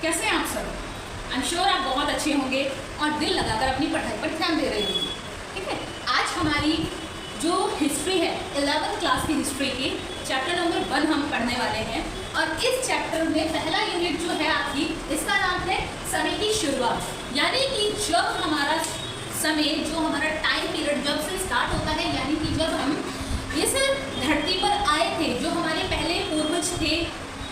कैसे हैं आप सब? आई एम श्योर आप बहुत अच्छे होंगे और दिल लगाकर अपनी पढ़ाई पर ध्यान दे रहे होंगे। ठीक है, आज हमारी जो हिस्ट्री है 11th क्लास की हिस्ट्री की चैप्टर नंबर 1 हम पढ़ने वाले हैं। और इस चैप्टर में पहला यूनिट जो है आपकी, इसका नाम है समय की शुरुआत। यानी कि जब हमारा समय, जो हमारा टाइम पीरियड जब से स्टार्ट होता है, यानी कि जब हम इस धरती पर आए थे, जो हमारे पहले पूर्वज थे,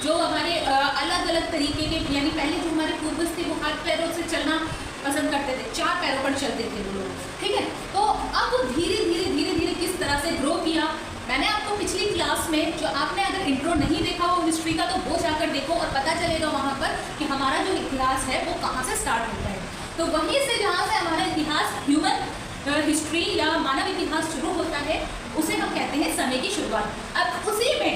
जो हमारे अलग अलग तरीके के, यानी पहले जो हमारे पूर्वज थे वो हाथ पैरों से चलना पसंद करते थे, 4 पैरों पर चलते थे वो लोग। ठीक है, तो अब धीरे धीरे किस तरह से ग्रो किया, मैंने आपको पिछली क्लास में, जो आपने अगर इंट्रो नहीं देखा हो हिस्ट्री का, तो वो जाकर देखो और पता चलेगा वहाँ पर कि हमारा जो इतिहास है वो कहाँ से स्टार्ट होता है। तो वहीं से जहाँ से हमारा इतिहास, ह्यूमन हिस्ट्री या मानव इतिहास शुरू होता है, उसे हम कहते हैं समय की शुरुआत। अब उसी में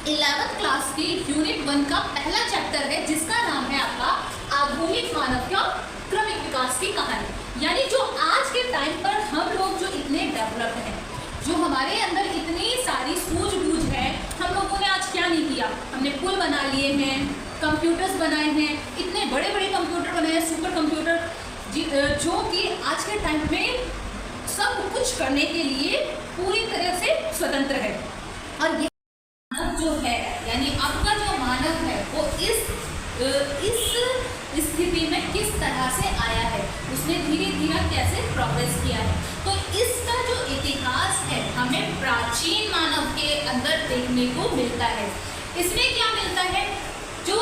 11th क्लास की यूनिट 1 का पहला चैप्टर है, जिसका नाम है आपका आधुनिक मानव का क्रमिक विकास की कहानी। यानी जो आज के टाइम पर हम लोग जो इतने डेवलप्ड हैं, जो हमारे अंदर इतनी सारी सूझबूझ है, हम लोगों ने आज क्या नहीं किया। हमने पुल बना लिए हैं, कंप्यूटर्स बनाए हैं, इतने बड़े बड़े कंप्यूटर बनाए हैं, सुपर कंप्यूटर, जो कि आज के टाइम में सब कुछ करने के लिए पूरी तरह से स्वतंत्र है। और ये मानव जो है, यानी अब का जो मानव है, वो इस स्थिति में किस तरह से आया है, उसने धीरे धीरे कैसे प्रोग्रेस किया है। तो इसका जो इतिहास है हमें प्राचीन मानव के अंदर देखने को मिलता है। इसमें क्या मिलता है, जो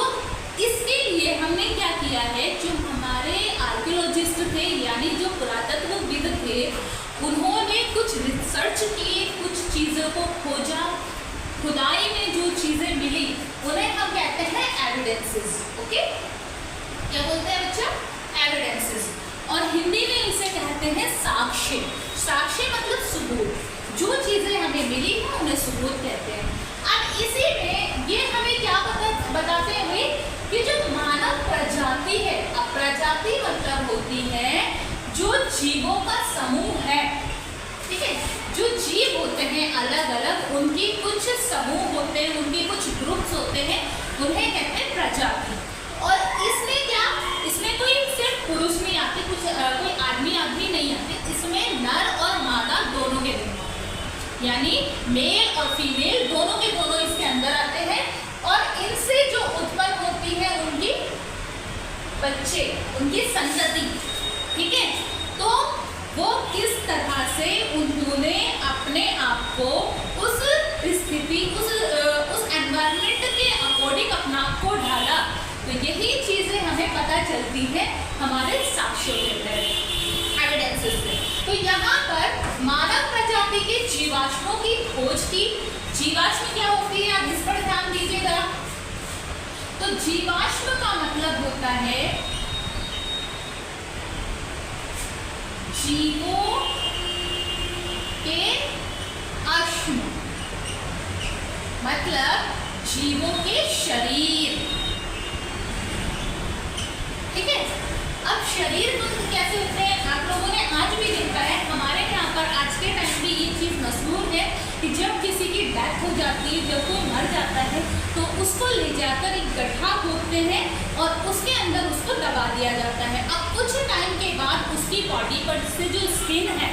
इसके लिए हमने क्या किया है, जो हमारे आर्कियोलॉजिस्ट थे, यानी जो पुरातत्वविद थे, उन्होंने कुछ रिसर्च किए, कुछ चीज़ों को खोजा, खुदाई में जो चीज़ें मिली उन्हें हम कहते हैं एविडेंसेस। ओके, क्या बोलते हैं बच्चा? एविडेंसेस। और हिंदी में इसे कहते हैं साक्ष्य। साक्ष्य मतलब सबूत। जो चीज़ें हमें मिली हैं उन्हें सबूत कहते हैं। अब इसी में ये हमें क्या बताते हैं कि जो मानव प्रजाति है, अब प्रजाति मतलब होती है जो जीवों का समूह है। ठीक है, जो जीव होते हैं अलग अलग, उनकी कुछ समूह होते हैं, उनके कुछ ग्रुप्स होते हैं, उन्हें कहते हैं प्रजाति। और इसमें क्या, इसमें कोई सिर्फ पुरुष नहीं आते, कुछ कोई आदमी नहीं आते, इसमें नर और मादा दोनों के दोनों, यानी मेल और फीमेल दोनों के दोनों इसके अंदर आते हैं। और इनसे जो उत्पन्न होती है उनकी बच्चे, उनकी संतति। ठीक है, तो वो किस तरह से उन्होंने अपने आप को उस स्थिति, उस एनवायरनमेंट के अकॉर्डिंग अपना आप को ढाला, तो यही चीजें हमें पता चलती है हमारे साक्ष्यों के अंदर, एविडेंसेस से। तो यहाँ पर मानव प्रजाति के जीवाश्मों की खोज की। जीवाश्म क्या होती है, आप इस पर ध्यान दीजिएगा। तो जीवाश्म का मतलब होता है जीवों के अश्म, मतलब जीवों के शरीर। ठीक है, अब शरीर कैसे होते हैं, आप लोगों ने आज भी देखा है, हमारे यहाँ पर आज के टाइम में ये चीज़ मशहूर है कि जब किसी की डेथ हो जाती है, जब कोई मर जाता है, तो उसको ले जाकर एक गड्ढा खोदते हैं और उसके अंदर उसको दबा दिया जाता है। अब कुछ टाइम के बाद उसकी बॉडी पर से जो स्किन है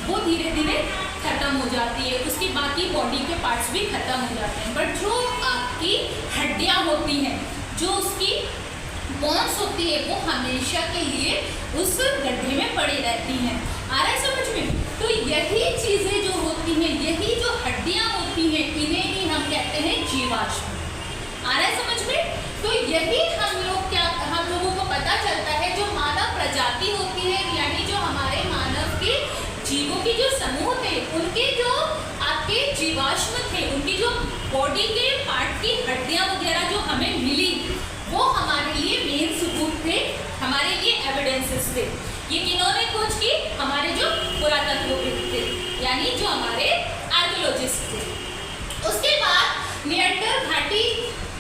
वो धीरे धीरे खत्म हो जाती है, उसकी बाकी बॉडी के पार्ट्स भी खत्म हो जाते हैं, बट जो आपकी हड्डियाँ होती हैं, जो उसकी बोन्स होती है, वो हमेशा के लिए उस गड्ढे में पड़ी रहती हैं। आ रहा है समझ में? तो यही चीज़ें जो होती हैं, यही जो हड्डियाँ होती हैं, इन्हें ही हम कहते हैं जीवाश्म। आ रहा है समझ में? तो यही हम लोगों को पता चलता है, जो मानव प्रजाति होती है, यानी जो हमारे मानव के जीवों की जो समूह थे, उनके जो आपके जीवाश्म थे, उनकी जो बॉडी के पार्ट की हड्डियाँ वगैरह जो हमें मिली, वो हमारे लिए मेन सबूत थे, हमारे लिए एविडेंसेस थे। ये किन्होंने खोज की? हमारे जो पुरातत्वविद थे, यानी जो हमारे आर्कियोलॉजिस्ट थे। उसके बाद नियंडर घाटी,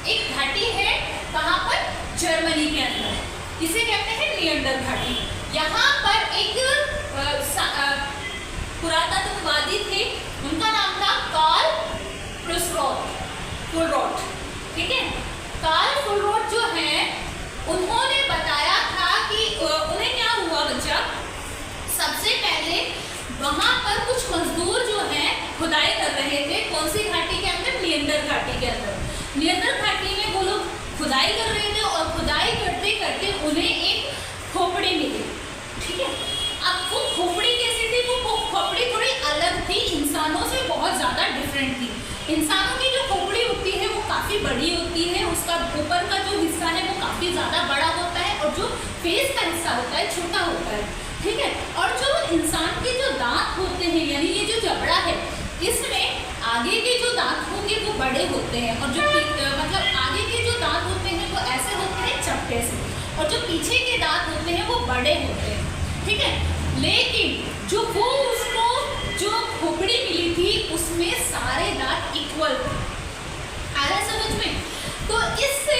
एक घाटी है, कहाँ पर? जर्मनी के अंदर। इसे कहते हैं नियंडर घाटी। यहाँ पर एक पुरातत्ववादी थे, उनका नाम था कार्ल फुलरॉट। ठीक है, कार्ल फुलरॉट जो है, उन्होंने लिएंडर घाटी के अंदर। लिएंडर घाटी में वो लोग खुदाई कर रहे थे और खुदाई करते करते उन्हें एक खोपड़ी मिली, ठीक है। अब वो खोपड़ी कैसी थी? वो खोपड़ी थोड़ी अलग थी, इंसानों से बहुत ज़्यादा डिफरेंट थी। इंसानों की जो खोपड़ी होती है वो काफ़ी बड़ी होती है, उसका ऊपर का जो हिस्सा है वो काफ़ी ज़्यादा बड़ा होता है और जो फेस का हिस्सा होता है छोटा होता है, ठीक है। और जो इंसान के जो दांत होते हैं, यानी ये जो जबड़ा है, इसमें आगे के जो दांत होंगे वो बड़े होते हैं और जो मतलब आगे के जो दांत होते हैं वो ऐसे होते हैं चपटे से, और जो पीछे के दांत होते हैं वो बड़े होते हैं, ठीक है। लेकिन जो वो उसको जो खोपड़ी मिली थी उसमें सारे दांत इक्वल थे। आ रहा समझ में? तो इससे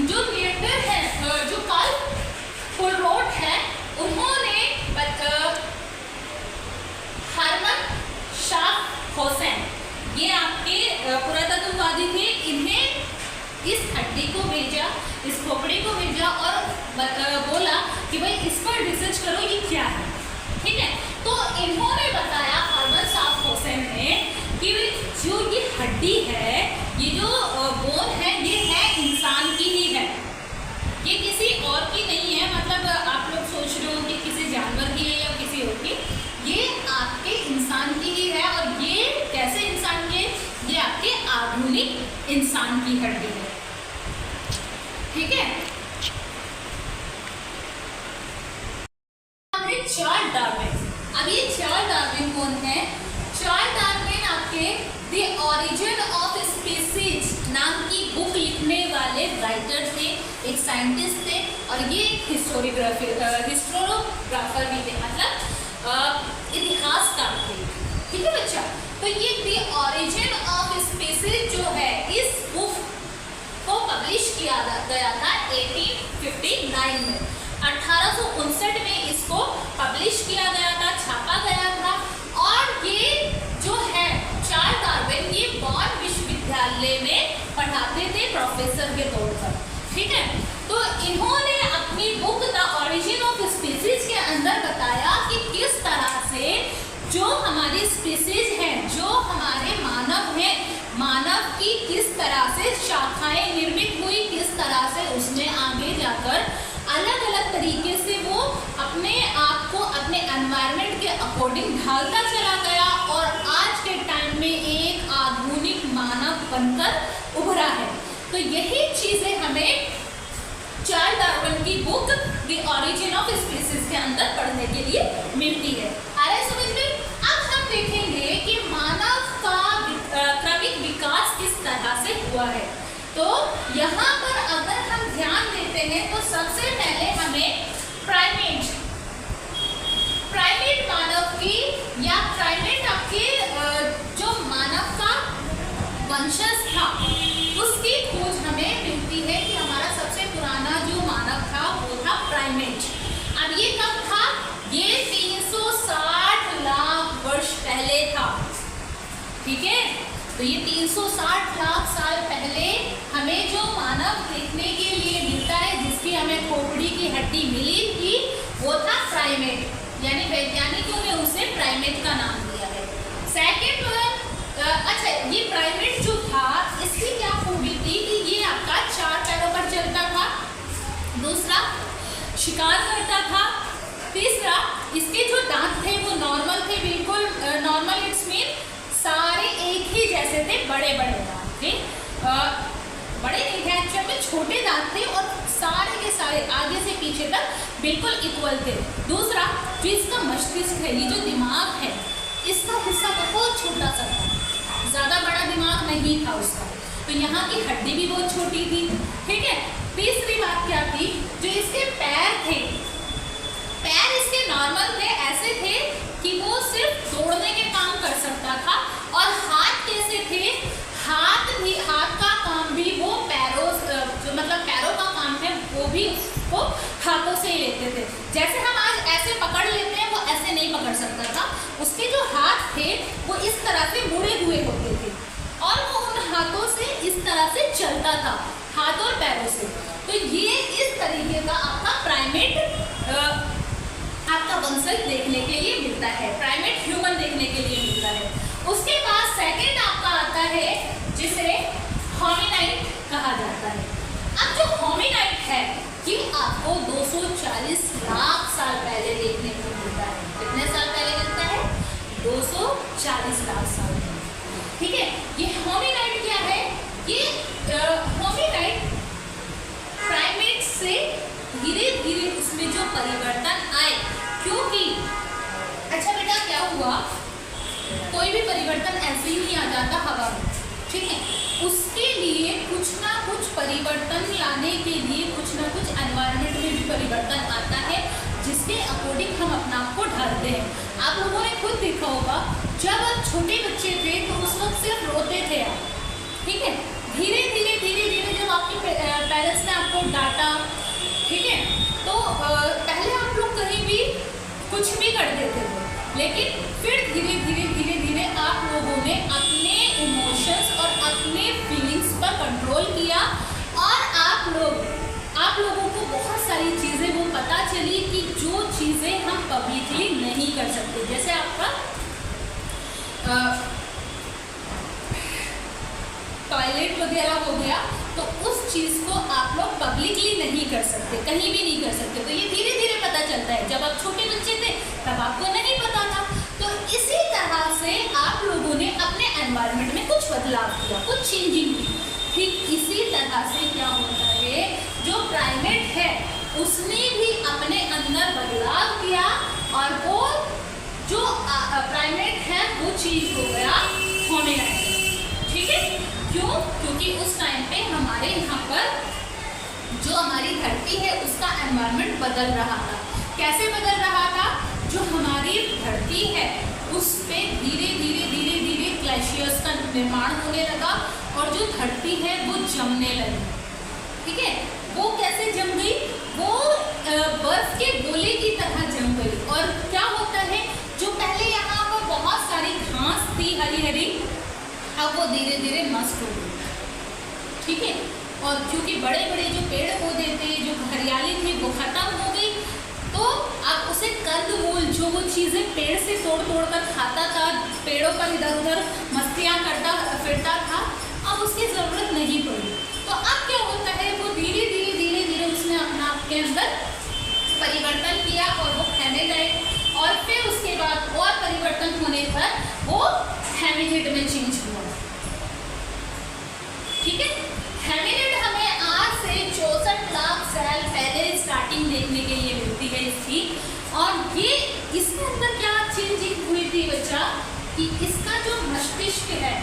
जो थिएटर है, जो कार्ल फुलरोट है, उन्होंने हरमन शाह हुसैन, ये आपके पुरातत्ववादी थे, इन्हें इस हड्डी को भेजा, इस खोपड़ी को भेजा और बोला कि भाई इस पर रिसर्च करो ये क्या है, ठीक है। तो इन्होंने बताया, हरमन शाह हुसैन ने, कि जो ये हड्डी है, ये जो बोन है, ये है इंसान की ही है, ये किसी और की नहीं है। मतलब आप लोग सोच रहे हो कि किसी जानवर की है या किसी और की, ये आपके इंसान की ही है। और ये कैसे इंसान की है? ये आपके आधुनिक इंसान की हड्डी है, ठीक है। Charles Darwin. अब ये चार्ल्स डार्विन कौन है? चार्ल्स डार्विन आपके द ओरिजिन ऑफ स्पीसीज नाम की बुक लिखने वाले राइटर थे, एक साइंटिस्ट थे और ये एक हिस्टोरियोग्राफर भी थे, मतलब इतिहासकार थे, ठीक है बच्चा। तो ये द ओरिजिन ऑफ स्पीसीज जो है, इस बुक को पब्लिश किया गया था 1859 में। 1859 में इसको पब्लिश किया गया था, छापा गया था। और ये जो है चार्ल्स डार्विन, ये बॉर्न विश्वविद्यालय में पढ़ाते थे प्रोफेसर के तौर पर, ठीक है। तो इन्होंने अपनी book the origin of species के अंदर बताया कि किस तरह से जो हमारी स्पीसीज है, जो हमारे मानव है, मानव की किस तरह से शाखाएं निर्मित हुई, किस तरह से उसने आगे जाकर अलग अलग तरीके से वो अपने आप को अपने एनवायरनमेंट के अकॉर्डिंग ढालता चला गया और आज के टाइम में एक आधुनिक मानव बनकर उभरा है। तो यही चीजें हमें चार्ल्स डार्विन की book the origin of species के अंदर पढ़ने के लिए मिलती है। आ रहा है समझ में? अब हम देखेंगे कि मानव का क्रमिक विकास किस तरह से हुआ है। तो यहाँ पर अगर हम ध्यान देते हैं तो सबसे पहले हमें प्राइमेट मानव की या प्राइमेट आपके जो मानव का वंशज था उसकी खोज हमें मिलती है कि हमारा सबसे पुराना जो मानव था वो था प्राइमेट। अब ये कब था? ये 360 लाख वर्ष पहले था, ठीक है। तो ये 360 लाख साल पहले हमें जो मानव देखने के लिए मिलता है, जिसकी हमें खोपड़ी की हड्डी मिली थी, वो था प्राइमेट, यानी वैज्ञानिकों ने उसे प्राइमेट का नाम दिया है। सेकेंड अच्छा, ये प्राइमेट जो था इसकी क्या खूबी थी कि ये आपका 4 पैरों पर चलता था, दूसरा शिकार करता था, तीसरा इसके जो दांत थे वो नॉर्मल थे, बिल्कुल नॉर्मल, इट्स मीन सारे एक ही जैसे थे, बड़े बड़े दांत थे, बड़े नहीं थे एक्चुअल में, छोटे दांत थे और सारे के सारे आगे से पीछे तक बिल्कुल इक्वल थे। दूसरा जो इसका मस्तिष्क है, ये जो दिमाग है, इसका हिस्सा बहुत छोटा सा था, ज़्यादा बड़ा दिमाग नहीं था उसका, तो यहाँ की हड्डी भी बहुत छोटी थी, ठीक है। तीसरी बात क्या थी? जो इसके पैर थे, पैर इसके नॉर्मल थे, ऐसे थे कि वो सिर्फ दौड़ने के काम कर सकता था। और हाथ कैसे थे? हाथ का काम भी वो पैरों, जो मतलब पैरों का काम है वो भी उसको हाथों से ही लेते थे। जैसे हम आज ऐसे पकड़ लेते हैं, वो ऐसे नहीं पकड़ सकता था, उसके जो हाथ थे वो इस तरह से मुड़े हुए होते थे और वो उन हाथों से इस तरह से चलता था, हाथ और पैरों से। तो ये इस तरीके का आपका प्राइमेट आपका वंशज देखने के लिए मिलता है, प्राइमेट ह्यूमन देखने के लिए मिलता है। उसके बाद सेकंड आपका आता है जिसे होमिनाइड कहा जाता है। अब जो होमिनाइड है ये आपको 240 लाख साल पहले देखने को मिलता है। कितने साल पहले मिलता है? 240 लाख साल पहले। ठीक है, ये होमिनाइड क्या है? ये होमिनाइड प्राइमेट से धीरे धीरे उसमें जो परिवर्तन आए, क्योंकि अच्छा बेटा क्या हुआ, कोई भी परिवर्तन ऐसे ही नहीं आ जाता हवा में, ठीक है, उसके लिए कुछ ना कुछ परिवर्तन लाने के लिए कुछ ना कुछ एनवायरनमेंट में भी परिवर्तन आता है, जिसके अकॉर्डिंग हम अपना आप को ढालते हैं। आप लोगों ने खुद देखा होगा, जब आप छोटे बच्चे थे तो उस वक्त सिर्फ रोते थे आप, ठीक है, धीरे धीरे जब आपके पेरेंट्स ने आपको डांटा, ठीक है, तो पहले आप लोग कहीं भी कुछ भी कर देते थे, लेकिन फिर धीरे धीरे आप लोगों ने अपने इमोशंस और अपने फीलिंग्स पर कंट्रोल किया, और आप लोगों को बहुत सारी चीज़ें वो पता चली कि जो चीज़ें हम पब्लिकली नहीं कर सकते, जैसे आपका टॉयलेट वगैरह हो गया, तो उस चीज़ को आप लोग पब्लिकली नहीं कर सकते, कहीं भी नहीं कर सकते। तो ये धीरे धीरे पता चलता है। जब आप छोटे बच्चे थे तब आपको नहीं पता था। तो इसी तरह से आप लोगों ने अपने एनवायरनमेंट में कुछ बदलाव किया, कुछ चेंजिंग की। ठीक इसी तरह से क्या होता है, जो प्राइमेट है उसने भी अपने अंदर बदलाव किया, और वो जो प्राइमेट है वो चीज़ हो गया होमिनाइड। ठीक है, क्यों? क्योंकि उस टाइम पे हमारे यहाँ पर जो हमारी धरती है उसका एनवायरनमेंट बदल रहा था। कैसे बदल रहा था? जो हमारी धरती है उस पे धीरे धीरे ग्लेशियर्स का निर्माण होने लगा, और जो धरती है वो जमने लगी। ठीक है, वो कैसे जम गई? वो बर्फ के गोले की तरह जम गई। और क्या होता है, जो पहले यहाँ पर बहुत सारी घास थी हरी हरी, अब वो धीरे धीरे नष्ट हो गई। ठीक है, और क्योंकि बड़े बड़े जो पेड़ पौधे थे, जो हरियाली थी, वो खत्म हो गई, तो अब उसे कंदमूल, जो वो चीज़ें पेड़ से तोड़ कर खाता था, पेड़ों पर इधर उधर मस्तियाँ करता फिरता था, अब उसकी ज़रूरत नहीं पड़ी। तो अब क्या होता है, वो धीरे धीरे उसने अपना आपके अंदर परिवर्तन किया, और वो हेमिनाइड, और फिर उसके बाद और परिवर्तन होने पर वो हेमिनिड में चेंज हुआ। ठीक है, हेमिनिड हमें आज से 64 लाख साल पहले स्टार्टिंग देखने के लिए मिलती है इसकी। और ये इसके अंदर क्या चेंजिंग हुई थी बच्चा, कि इसका जो मस्तिष्क है,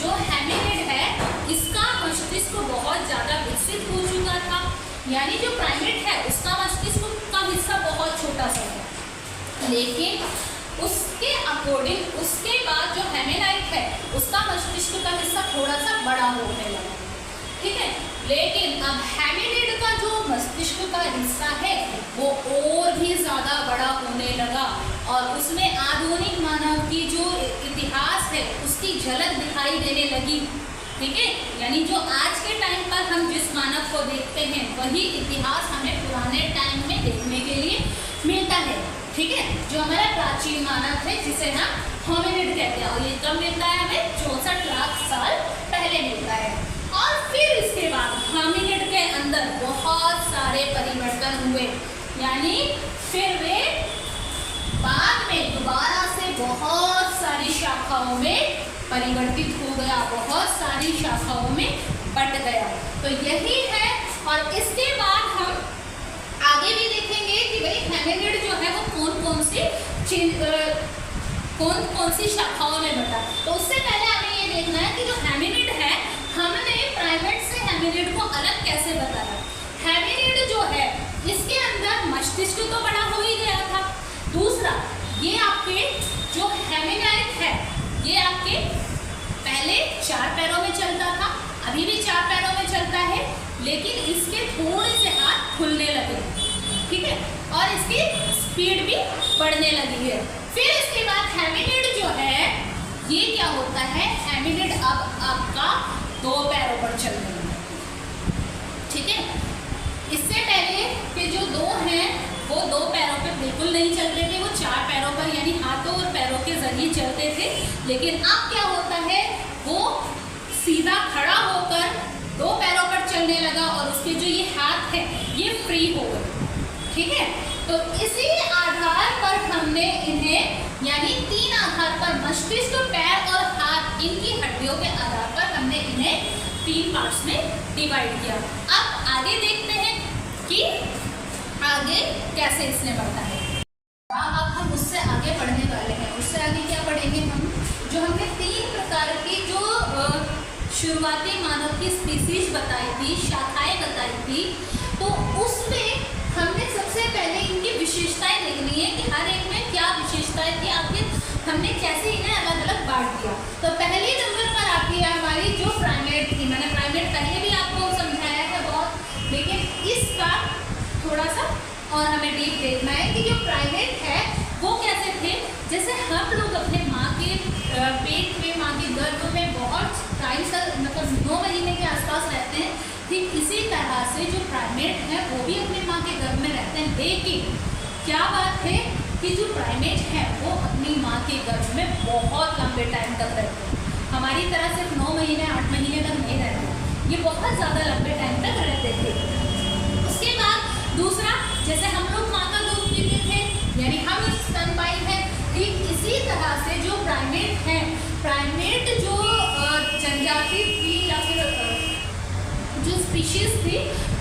जो हेमिनिड है, इसका मस्तिष्क बहुत ज़्यादा विकसित हो चुका था। यानी जो प्राइमेट है उसका मस्तिष्क का हिस्सा बहुत छोटा सा है, लेकिन उसके अकॉर्डिंग उसके बाद जो हेमिनाइड है उसका मस्तिष्क का हिस्सा थोड़ा सा बड़ा होने लगा। ठीक है, लेकिन अब हेमिनिड का जो मस्तिष्क का हिस्सा है वो और भी ज़्यादा बड़ा होने लगा, और उसमें आधुनिक मानव की जो इतिहास है उसकी झलक दिखाई देने लगी। ठीक है, यानी जो आज के टाइम पर हम जिस मानव को देखते हैं वही इतिहास हमें पुराने टाइम में देखने के लिए मिलता है। ठीक है, जो हमारा प्राचीन मानव है जिसे हम होमिनिड कहते हैं, और ये कब मिलता है? हमें 64 लाख साल पहले मिलता है। और फिर इसके बाद होमिनिड के अंदर बहुत सारे परिवर्तन हुए, यानी फिर वे बाद में दोबारा से बहुत सारी शाखाओं में परिवर्तित हो गया, बहुत सारी शाखाओं में बट गया। तो यही है, और इसके बाद हम आगे भी देखेंगे कि भाई हेमिनिड जो है वो कौन सी शाखाओं में बटा। तो उससे पहले हमें ये देखना है कि जो हेमिनिड है, हमने प्राइमेट से हेमिनिड को अलग कैसे बताया। हेमिनिड जो है इसके अंदर मस्तिष्क तो बड़ा हो ही गया था। दूसरा, ये आपके जो हेमिनाइड है ये आपके पहले 4 पैरों में चलता था, अभी भी 4 पैरों में चलता है, लेकिन इसके थोड़े से हाथ खुलने लगे। ठीक है, और इसकी स्पीड भी बढ़ने लगी है। फिर इसके बाद हेमिनिड जो है ये क्या होता है, हेमिनिड अब आपका 2 पैरों पर चलने लगा। ठीक है, इससे पहले के जो 2 हैं वो 2 पैरों पर बिल्कुल नहीं चलते थे, वो 4 पैरों पर यानी हाथों और पैरों के जरिए चलते थे। लेकिन अब क्या होता है, वो सीधा खड़ा होकर दो पैरों पर चलने लगा और उसके जो ये हाथ है ये फ्री हो गए। ठीक है, तो इसी आधार पर हमने इन्हें यानी 3 आधार पर मस्तिष्क, पैर और हाथ, इनकी हड्डियों के आधार पर हमने इन्हें 3 पार्ट्स में डिवाइड किया। अब आगे देखते हैं कि आगे कैसे इसने बढ़ता है। अब हम उससे आगे बढ़ने वाले हैं। उससे आगे क्या पढ़ेंगे हम, जो हमने 3 प्रकार की जो शुरुआती मानव की स्पीसीज बताई थी, शाखाएं बताई थी, तो उसमें हमने सबसे पहले इनकी विशेषताएं देखनी है कि हर एक में क्या विशेषताएं थी, आखिर हमने कैसे इन्हें अलग अलग बांट दिया। तो पहले नंबर पर आती है हमारी जो प्राइमेट थी। मैंने प्राइमेट पहले भी आपको समझाया है बहुत, लेकिन इस बार थोड़ा सा और हमें डीप देखना है कि जो प्राइमेट है वो कैसे थे। जैसे हम लोग अपने माँ के पेट में, माँ के गर्भ में बहुत टाइम से, मतलब 9 महीने के आसपास रहते हैं, ठीक इसी तरह से जो प्राइमेट है वो भी अपने माँ के गर्भ में रहते हैं। लेकिन क्या बात है कि जो प्राइमेट है वो अपनी माँ के गर्भ में बहुत लंबे टाइम तक रहते हैं। हमारी तरह सिर्फ 9 महीने 8 महीने तक नहीं रहते, ये बहुत ज़्यादा लंबे टाइम तक रहते थे। उसके बाद दूसरा, जैसे हम लोग माँ का दूध पीते थे यानी हम स्तनपायी हैं, ठीक इसी तरह से जो प्राइमेट है, प्राइमेट जो जनजाति थी या फिर जो स्पीशीज थी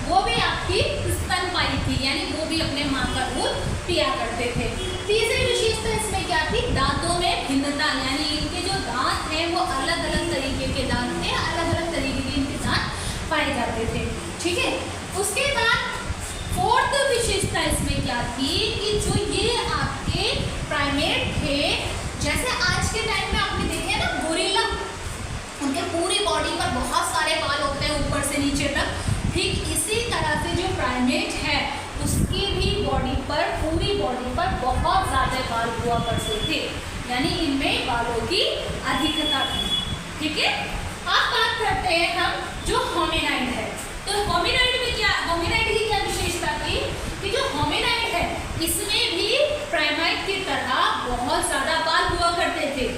वो भी आपकी स्तनपायी थी, यानी वो भी अपने माँ का दूध पिया करते थे। तीसरी विशेषता इसमें क्या थी, दांतों में भिन्नता, यानी इनके जो दांत हैं वो अलग अलग तरीके के दांत थे, अलग अलग तरीके के इनके दांत पाए जाते थे। ठीक है, उसके बाद 4th विशेषता इसमें क्या थी कि जो ये आपके प्राइमेट थे, जैसे आज के टाइम में आपने देखे ना गोरिल्ला, उनके पूरी बॉडी पर बहुत सारे बाल होते हैं ऊपर से नीचे तक, ठीक इसी तरह से जो प्राइमेट है उसकी भी बॉडी पर, पूरी बॉडी पर बहुत ज़्यादा बाल हुआ करते थे, यानी इनमें बालों की अधिकता थी। ठीक है, अब बात करते हैं हम जो होमिनाइड है। तो होमिनाइड में क्या, होमिनाइड की क्या विशेषता थी कि जो होमिनाइड है इसमें भी प्राइमेट की तरह बहुत ज़्यादा बाल हुआ करते थे।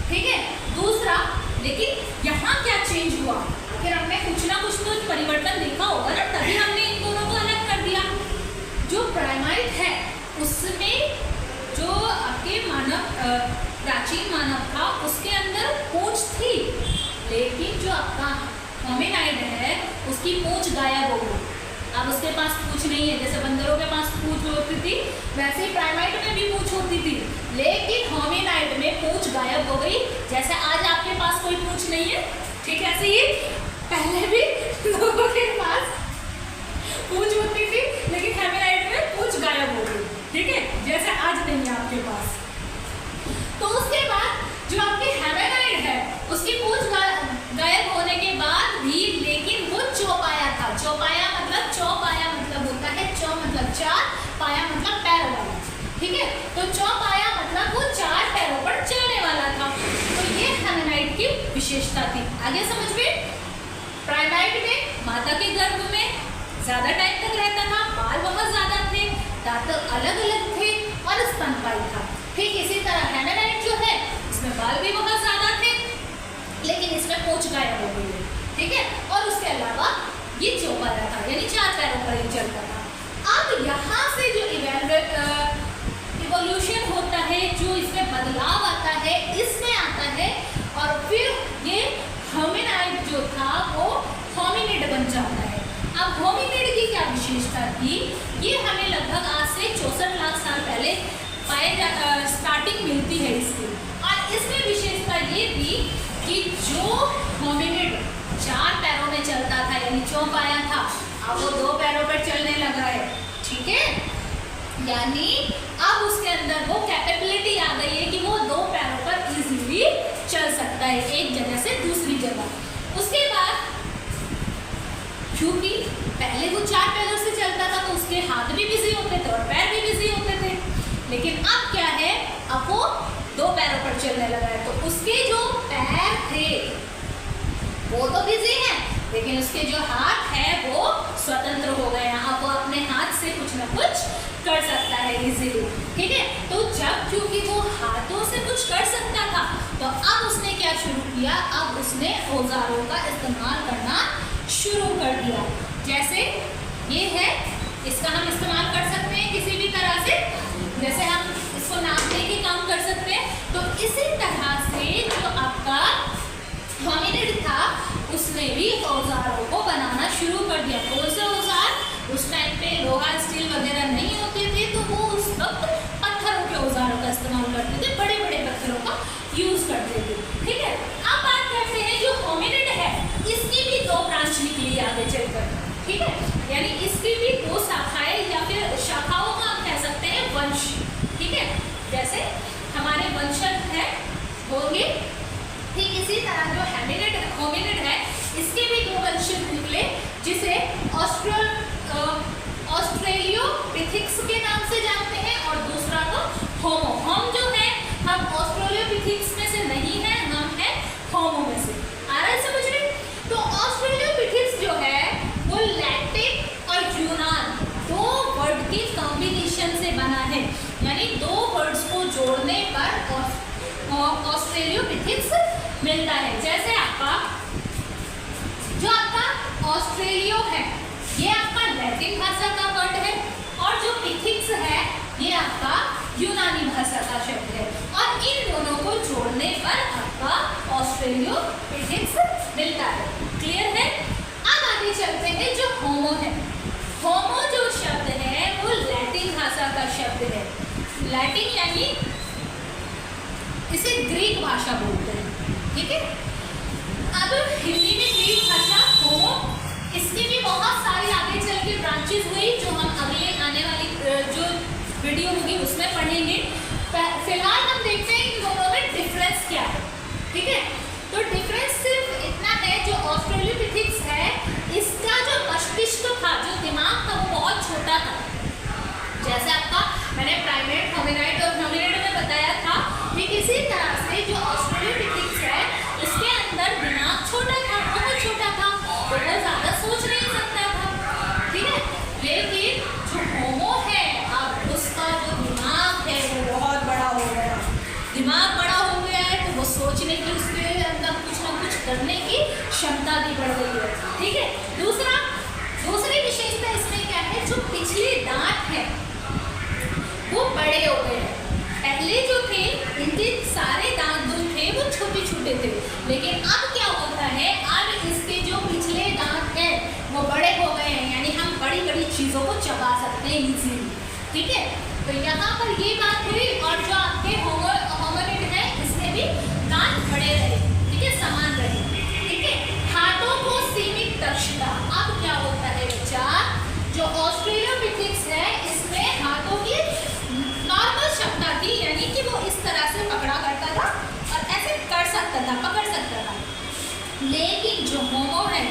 ठीक है, दूसरा, लेकिन यहाँ क्या चेंज हुआ, फिर हमने कुछ ना कुछ तो परिवर्तन देखा होगा ना, तभी हमने इन दोनों को अलग कर दिया। जो प्राइमेट है उसमें जो आपके मानव, प्राचीन मानव था उसके अंदर पूंछ थी, लेकिन जो आपका होमिनाइड है उसकी पूंछ गायब हो गई। अब उसके पास पूंछ नहीं है, जैसे बंदरों के पास पूंछ होती थी वैसे ही प्राइमेट में भी पूंछ होती थी, लेकिन होमिनाइड में पूंछ गायब हो गई। जैसे आज आपके पास कोई पूंछ नहीं है, ठीक है, ऐसे ही पहले भी लोगों के पास पूंछ होती थी, लेकिन होमिनाइड में पूंछ गायब हो गई। ठीक है, जैसे आज नहीं है आपके पास। तो उसके बाद जो आपके होमिनाइड है उसकी पूंछ गायब होने के बाद भी, लेकिन वो चौपाया था। चौपाया मतलब, चौपाया मतलब होता है, चौ मतलब 4, पाया मतलब पैर वाला। ठीक है, तो चौपाया मतलब वो 4 पैरों पर चलने वाला था। तो ये होमिनाइड की विशेषता थी। आगे समझ में, प्राइमेट में माता के गर्भ में ज्यादा टाइम तक रहता था, बाल बहुत ज्यादा थे, दांत अलग अलग थे और स्तनपायी था। ठीक इसी तरह होमिनाइड जो है इसमें बाल भी बहुत ज्यादा थे, लेकिन इसमें पूंछ गायब हो गई है। ठीक है, और उसके अलावा ये चौपाया था, यानी 4 पैरों पर ही चलता था। अब यहाँ से जो इवोल्यूशन होता है, जो इसमें बदलाव आता है, इसमें आता है और फिर ये होमिनाइड जो था वो होमिनिड बन जाता है। अब होमिनिड की क्या विशेषता थी, ये हमें लगभग आज से 64 लाख साल पहले स्टार्टिंग मिलती है इसकी। और इसमें विशेषता ये थी कि जो होमिनिड 4 पैरों में चलता था यानी चौपाया था, अब वो 2 पैरों पर चलने लगा है। ठीक है, यानी अब उसके अंदर वो कैपेबिलिटी आ गई है कि वो 2 पैरों पर इजीली चल सकता है एक जगह से दूसरी जगह। उसके बाद क्योंकि पहले वो 4 पैरों से चलता था तो उसके हाथ भी बिजी होते थे और पैर भी बिजी होते थे, लेकिन अब क्या है, अब वो 2 पैरों पर चलने लगा है, तो उसके जो पैर थे वो तो बिजी हैं, लेकिन उसके जो हाथ है वो स्वतंत्र हो गए हैं। अब वो अपने हाथ से कुछ ना कुछ कर सकता है इजीली। ठीक है, तो जब क्योंकि वो हाथों से कुछ कर सकता था, तो अब उसने क्या शुरू किया, अब उसने औजारों का इस्तेमाल करना शुरू कर दिया। जैसे ये है, इसका हम इस्तेमाल कर सकते हैं किसी भी तरह से, जैसे हम इसको नापने के काम कर सकते हैं। तो इसी तरह से जो आपका होमिनिड था उसने भी औजारों को बनाना शुरू कर दिया। कौन से औजार? उस टाइम पे लोहा स्टील वगैरह नहीं होते थे, तो वो उस वक्त पत्थरों के औजारों का इस्तेमाल करते थे, बड़े बड़े पत्थरों का यूज करते थे। ठीक है, अब बात करते हैं जो होमिनिड है इसकी भी दो ब्रांच निकली आगे चलकर। ठीक है, यानी इसकी भी दो शाखाएं या फिर शाखाओं को हम कह सकते हैं वंश। ठीक है, जैसे हमारे वंशज है होंगे, ठीक इसी तरह जो होमिनिड है इसके भी दो वंशज निकले, जिसे ऑस्ट्रेलियोपिथेक्स के नाम से जानते हैं और दूसरा को होमो। हम जो है हम ऑस्ट्रेलियोपिथेक्स में से नहीं है, हम है होमो में से। आ रहा है समझ में? तो ऑस्ट्रेलियोपिथेक्स जो है वो लैटिन और यूनान दो वर्ड के कॉम्बिनेशन से बना है, यानी दो वर्ड्स को जोड़ने पर ऑस्ट्रेलियोपिथेक्स मिलता है। जैसे आपका जो आपका ऑस्ट्रेलियो है ये आपका लैटिन भाषा का वर्ड है, और जो पिथिक्स है ये आपका यूनानी भाषा का शब्द है, और इन दोनों को जोड़ने पर आपका ऑस्ट्रेलियोपिथेक्स मिलता है। क्लियर है? अब आगे चलते हैं जो होमो है। होमो जो शब्द है वो लैटिन भाषा का शब्द है। लैटिन यानी इसे ग्रीक भाषा बोलते हैं। ठीक है, अब हिंदी में ग्रीक भाषा होमो, इसकी भी बहुत सारी आगे चल के ब्रांचेस हुई जो हम अगले आने वाली जो वीडियो होगी उसमें पढ़ेंगे। फिलहाल हम देखते हैं इन दोनों में डिफरेंस क्या है। ठीक है, तो डिफरेंस सिर्फ इतना है, जो ऑस्ट्रेलियोपिथेक्स है इसका जो मस्तिष्क था, जो दिमाग था वो बहुत छोटा था। जैसे आपका मैंने प्राइमेट, होमिनाइड और होमिनिड में बताया था, ठीक इसी तरह से जो ऑस्ट्रेलियोपिथेक्स है इसके अंदर दिमाग छोटा था, बहुत छोटा था, वो ज़्यादा सोच नहीं सकता था। ठीक है, लेकिन जो होमो है अब उसका जो दिमाग है वो बहुत बड़ा हो गया। दिमाग बड़ा हो गया है तो वो सोचने की, उसके अंदर कुछ ना कुछ करने की क्षमता भी बढ़ गई है। ठीक है, दूसरी विशेषता इसमें क्या है, जो पिछले दांत है वो बड़े हो गए हैं। पहले जो थे इनके सारे दांत जो थे वो छोटे छोटे थे, लेकिन अब क्या होता है, अब इसके जो पिछले दांत हैं वो बड़े हो गए हैं, यानी हम बड़ी बड़ी चीज़ों को चबा सकते हैं इजीली। ठीक है, तो यहाँ पर ये बात हुई, और जो आपके होमिनिड है इसमें भी दांत बड़े रहे। ठीक है, समान रहे। ठीक है, हाथों को सीमित दक्षता। अब क्या होता है बच्चा, जो ऑस्ट्रेलियोपिथेक्स है इसमें हाथों की नॉर्मल क्षमता थी, यानी कि वो इस तरह से पकड़ा करता था और ऐसे कर सकता था, पकड़ सकता था। लेकिन जो होमो है,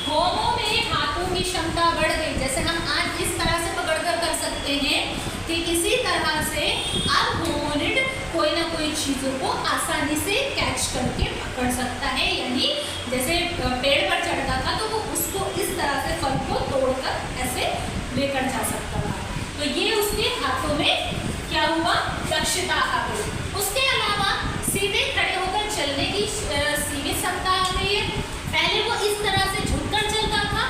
होमो में हाथों की क्षमता बढ़ गई। जैसे हम आज इस तरह से पकड़कर कर सकते हैं, ठीक इसी तरह से अब होमिनिड कोई ना कोई चीज़ों को आसानी से कैच करके पकड़ सकता है, यानी जैसे पेड़ पर चढ़ता था तो वो उसको इस तरह से फल को तोड़कर ऐसे लेकर जा सकता था। तो ये उसके हाथों में क्या हुआ, दक्षता आ गई। उसके अलावा सीधे खड़े होकर चलने की सीमित क्षमता आ गई है। पहले वो इस तरह से झुककर चलता था,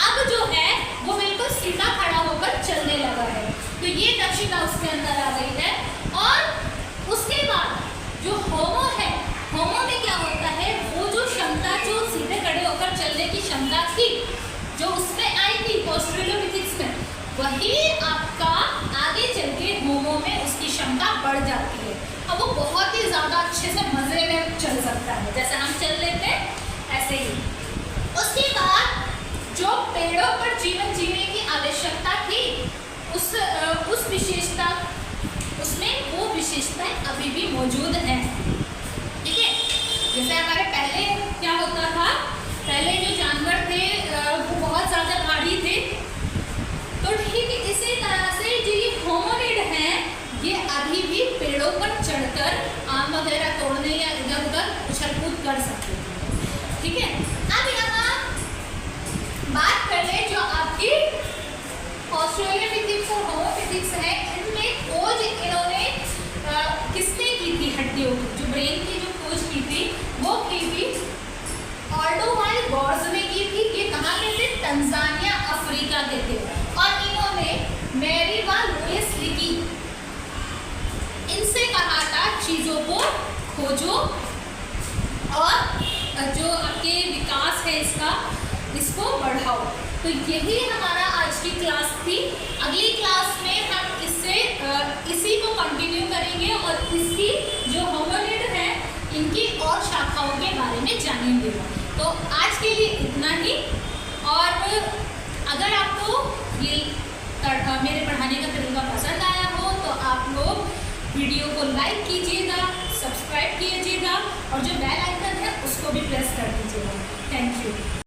अब जो है वो बिल्कुल सीधा खड़ा होकर चलने लगा है, तो ये दक्षता उसके अंदर आ गई है। और उसके बाद जो होमो है, होमो में क्या होता है, वो जो क्षमता जो सीधे खड़े होकर चलने की क्षमता थी जो उसमें आई थी ऑस्ट्रेलियोपिथेक्स में, वही आपका आगे चल के होमो में उसकी क्षमता बढ़ जाती है। अब वो बहुत ही ज़्यादा अच्छे से मज़े में चल सकता है, जैसे हम चल लेते हैं ऐसे ही। उसके बाद जो पेड़ों पर जीवन जीने की आवश्यकता थी उस विशेषता, उसमें वो विशेषताएं अभी भी मौजूद हैं। ठीक है, जैसे हमारे पहले क्या होता था, पहले जो जानवर थे वो बहुत ज़्यादा भारी थे, तो ठीक इसी तरह से जो ये होमिनिड हैं ये अभी भी पेड़ों पर चढ़कर आम वगैरह तोड़ने या इधर उधर उछल कूद कर सकते हैं। ठीक है, अब यहाँ बात कर ले जो आपकी ऑस्ट्रेलियोपिथेक्स और होमोपिथेक्स है, इनमें खोज इन्होंने किसने की थी, हड्डियों की, जो ब्रेन की जो खोज की थी वो की थी ऑल्डोवाइल गॉर्ज ने की थी। ये कहाँ के थे? तंजानिया, अफ्रीका के थे। और इन्होंने मेरीवा लुइस लिकी, इनसे कहा था चीजों को खोजो और जो आपके विकास है इसको बढ़ाओ। तो यही हमारा आज की क्लास थी। अगली क्लास में हम इसी को कंटिन्यू करेंगे और इसकी जो होमिनिड है इनकी और शाखाओं के बारे में जानेंगे। तो आज के लिए इतना ही। और अगर आपको ये मेरे पढ़ाने का तरीका पसंद आया हो तो आप लोग वीडियो को लाइक कीजिएगा, सब्सक्राइब कीजिएगा और जो बेल आइकन है उसको भी प्रेस कर दीजिएगा। Thank you.